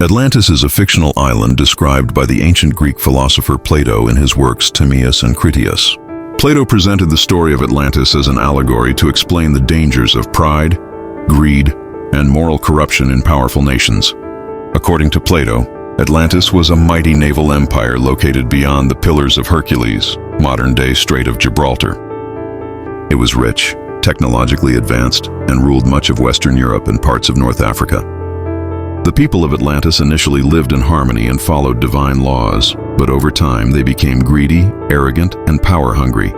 Atlantis is a fictional island described by the ancient Greek philosopher Plato in his works Timaeus and Critias. Plato presented the story of Atlantis as an allegory to explain the dangers of pride, greed, and moral corruption in powerful nations. According to Plato, Atlantis was a mighty naval empire located beyond the Pillars of Hercules, modern-day Strait of Gibraltar. It was rich, technologically advanced, and ruled much of Western Europe and parts of North Africa. The people of Atlantis initially lived in harmony and followed divine laws, but over time they became greedy, arrogant, and power-hungry.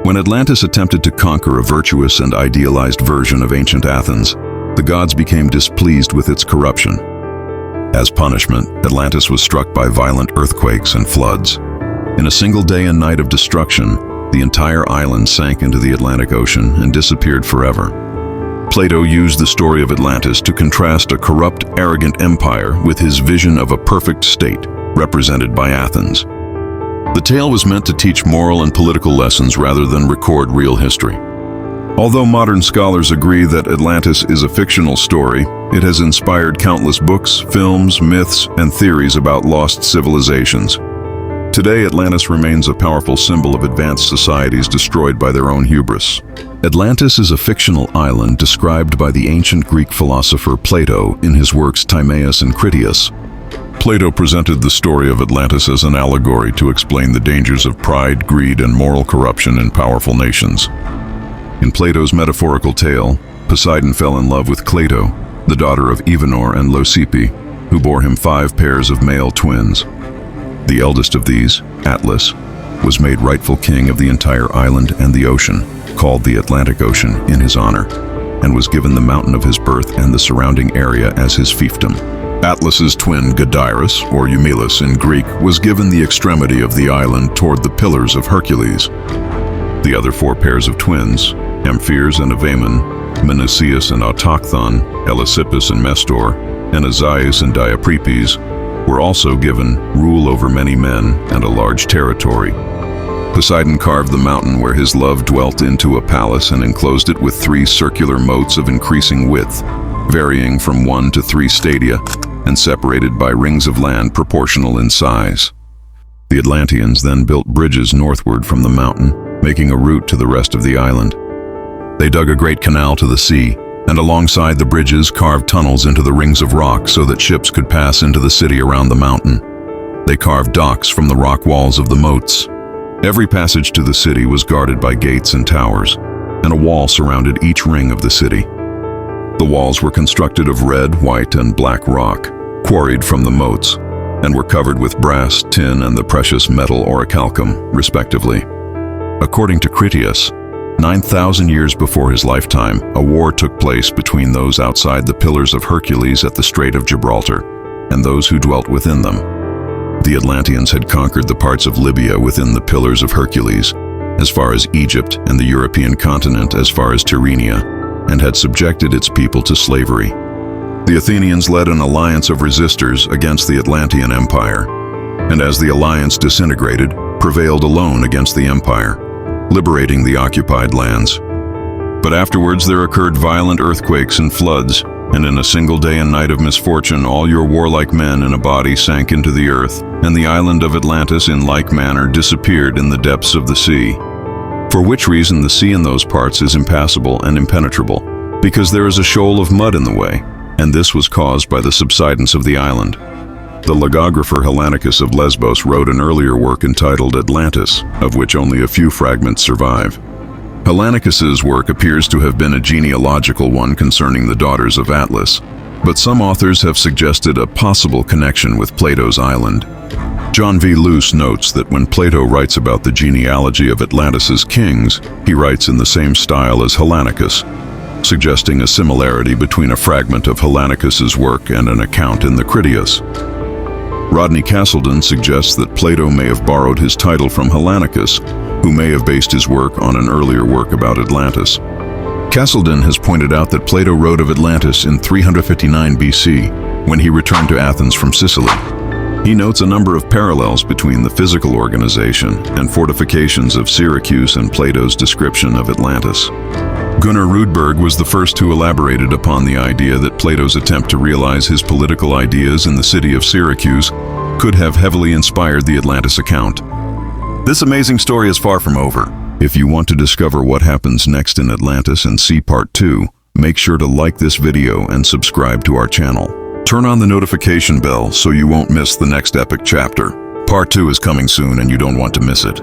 When Atlantis attempted to conquer a virtuous and idealized version of ancient Athens, the gods became displeased with its corruption. As punishment, Atlantis was struck by violent earthquakes and floods. In a single day and night of destruction, the entire island sank into the Atlantic Ocean and disappeared forever. Plato used the story of Atlantis to contrast a corrupt, arrogant empire with his vision of a perfect state, represented by Athens. The tale was meant to teach moral and political lessons rather than record real history. Although modern scholars agree that Atlantis is a fictional story, it has inspired countless books, films, myths, and theories about lost civilizations. Today, Atlantis remains a powerful symbol of advanced societies destroyed by their own hubris. Atlantis is a fictional island described by the ancient Greek philosopher Plato in his works Timaeus and Critias. Plato presented the story of Atlantis as an allegory to explain the dangers of pride, greed, and moral corruption in powerful nations. In Plato's metaphorical tale, Poseidon fell in love with Cleito, the daughter of Evenor and Leucippe, who bore him 5 pairs of male twins. The eldest of these, Atlas, was made rightful king of the entire island and the ocean, called the Atlantic Ocean in his honor, and was given the mountain of his birth and the surrounding area as his fiefdom. Atlas's twin Gadyrus, or Eumelus in Greek, was given the extremity of the island toward the Pillars of Hercules. The other 4 pairs of twins, Amphirs and Avaemon, Meneceus and Autochthon, Eleusippus and Mestor, and Azaius and Diaprepes, were also given rule over many men and a large territory. Poseidon carved the mountain where his love dwelt into a palace and enclosed it with 3 circular moats of increasing width, varying from 1 to 3 stadia, and separated by rings of land proportional in size. The Atlanteans then built bridges northward from the mountain, making a route to the rest of the island. They dug a great canal to the sea, and alongside the bridges carved tunnels into the rings of rock so that ships could pass into the city around the mountain. They carved docks from the rock walls of the moats. Every passage to the city was guarded by gates and towers, and a wall surrounded each ring of the city. The walls were constructed of red, white, and black rock, quarried from the moats, and were covered with brass, tin, and the precious metal orichalcum, respectively. According to Critias, 9,000 years before his lifetime, a war took place between those outside the Pillars of Hercules at the Strait of Gibraltar and those who dwelt within them. The Atlanteans had conquered the parts of Libya within the Pillars of Hercules, as far as Egypt, and the European continent as far as Tyrrhenia, and had subjected its people to slavery. The Athenians led an alliance of resistors against the Atlantean Empire, and as the alliance disintegrated, prevailed alone against the empire, liberating the occupied lands. But afterwards there occurred violent earthquakes and floods, and in a single day and night of misfortune all your warlike men in a body sank into the earth, and the island of Atlantis in like manner disappeared in the depths of the sea. For which reason the sea in those parts is impassable and impenetrable, because there is a shoal of mud in the way, and this was caused by the subsidence of the island. The logographer Hellanicus of Lesbos wrote an earlier work entitled Atlantis, of which only a few fragments survive. Hellanicus's work appears to have been a genealogical one concerning the daughters of Atlas, but some authors have suggested a possible connection with Plato's island. John V. Luce notes that when Plato writes about the genealogy of Atlantis's kings, he writes in the same style as Hellanicus, suggesting a similarity between a fragment of Hellanicus's work and an account in the Critias. Rodney Castleton suggests that Plato may have borrowed his title from Hellanicus, who may have based his work on an earlier work about Atlantis. Castleton has pointed out that Plato wrote of Atlantis in 359 BC, when he returned to Athens from Sicily. He notes a number of parallels between the physical organization and fortifications of Syracuse and Plato's description of Atlantis. Gunnar Rudberg was the first who elaborated upon the idea that Plato's attempt to realize his political ideas in the city of Syracuse could have heavily inspired the Atlantis account. This amazing story is far from over. If you want to discover what happens next in Atlantis and see part 2, make sure to like this video and subscribe to our channel. Turn on the notification bell so you won't miss the next epic chapter. Part 2 is coming soon and you don't want to miss it.